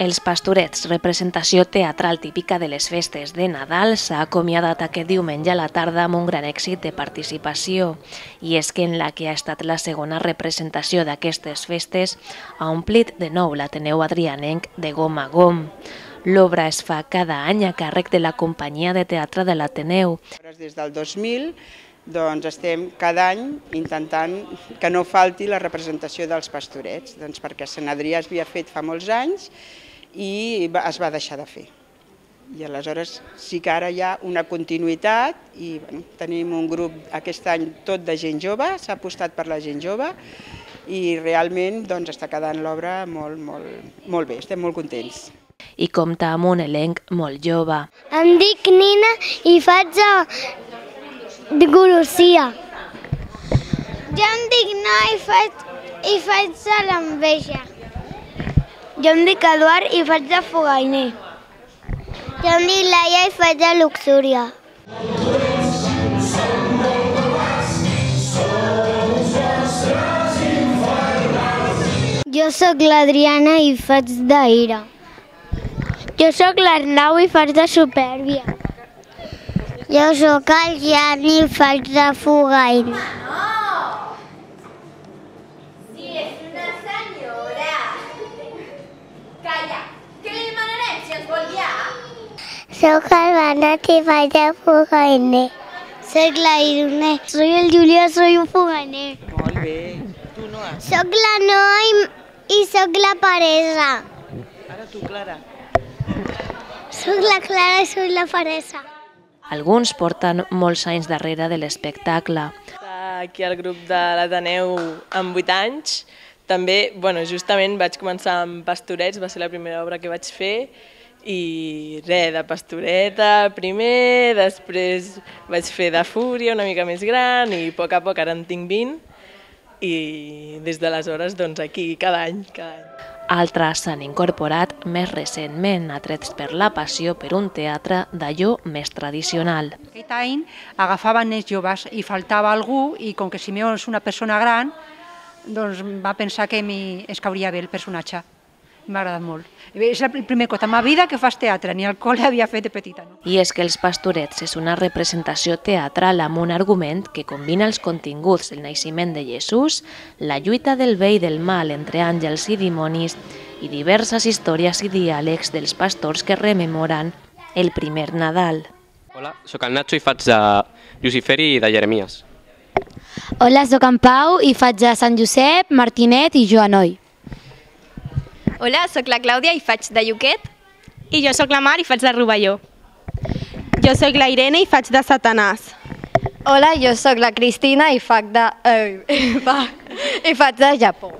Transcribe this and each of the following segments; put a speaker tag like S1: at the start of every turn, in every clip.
S1: Els Pastorets, representació teatral típica de les festes de Nadal, s'ha acomiadat aquest diumenge a la tarda amb un gran èxit de participació. I és que en la que ha estat la segona representació d'aquestes festes ha omplit de nou l'Ateneu Adrianenc de gom a gom. L'obra es fa cada any a càrrec de la companyia de teatre de l'Ateneu.
S2: Des del 2000 estem cada any intentant que no falti la representació dels Pastorets, perquè a Sant Adrià es havia fet fa molts anys i es va deixar de fer. I aleshores sí que ara hi ha una continuïtat i tenim un grup aquest any tot de gent jove, s'ha apostat per la gent jove i realment està quedant l'obra molt bé, estem molt contents.
S1: I compta amb un elenc molt jove.
S3: Em dic Nina i faig de Gorosia. Jo em dic Noa i faig de l'Enveja. Jo em dic Eduard i faig de Fogainer. Jo em dic Laia i faig de Luxúria. Jo sóc l'Adriana i faig d'Aire. Jo sóc l'Arnau i faig de Supèrbia. Jo sóc el Jan i faig de Fogainer.
S4: Si és una senyora. Calla, què li demanarem si ens vol guiar?
S3: Soc el Bernat i faig de Fogainer. Soc la Irene. Soy el Julià, soy un Fogainer.
S2: Molt bé. Tu, Noa?
S3: Soc la Noa i soc la Paresa.
S2: Ara tu, Clara.
S3: Soc la Clara i soc la Paresa.
S1: Alguns porten molts anys darrere de l'espectacle.
S5: Aquí al grup de l'Ateneu amb 8 anys. També, justament vaig començar amb Pastorets, va ser la primera obra que vaig fer i res, de Pastoreta primer, després vaig fer de Fúria una mica més gran i a poc ara en tinc 20 i des d'aleshores aquí cada any.
S1: Altres s'han incorporat més recentment, atrets per la passió per un teatre d'allò més tradicional.
S6: Aquest any agafaven nens joves i faltava algú i com que Simeó és una persona gran, va pensar que es cauria bé el personatge. M'ha agradat molt. És el primer cop a ma vida que fas teatre, ni al col·le havia fet de petita.
S1: I és que Els Pastorets és una representació teatral amb un argument que combina els continguts del naixement de Jesús, la lluita del bé i del mal entre àngels i dimonis i diverses històries i diàlegs dels pastors que rememoren el primer Nadal.
S7: Hola, sóc el Nacho i faig de Luciferi i de Jeremies.
S8: Hola, sóc en Pau i faig de Sant Josep, Martinet i Joanoi.
S9: Hola, sóc la Clàudia i faig de Lluquet. I jo sóc la Mar i faig de Rovelló. Jo sóc la Irene i faig de Satanàs.
S8: Hola, jo sóc la Cristina i faig de Japó.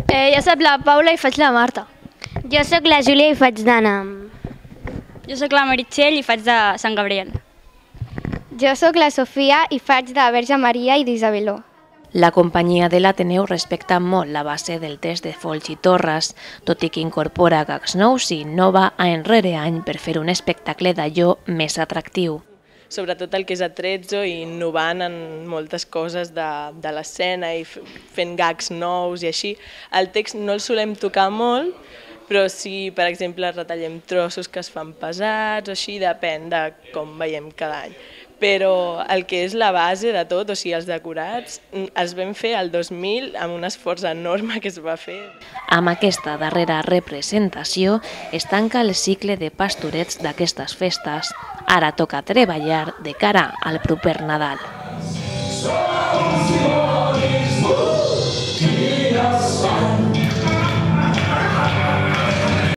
S3: Jo sóc la Paula i faig la Marta. Jo sóc la Júlia i faig d'Anna.
S9: Jo sóc la Meritxell i faig de Sant Gabriel.
S3: Jo sóc la Sofia i faig de Verge Maria i d'Isabeló.
S1: La companyia de l'Ateneu respecta molt la base del test de Folch i Torres, tot i que incorpora gags nous i innova any rere any per fer un espectacle d'allò més atractiu.
S5: Sobretot el que és atrezzo i innovant en moltes coses de l'escena i fent gags nous i així. El text no el solem tocar molt, però sí, per exemple, retallem trossos que es fan pesats o així, depèn de com veiem cada any. Però el que és la base de tot, o sigui, els decorats, els vam fer el 2000 amb un esforç enorme que es va fer.
S1: Amb aquesta darrera representació es tanca el cicle de pastorets d'aquestes festes. Ara toca treballar de cara al proper Nadal.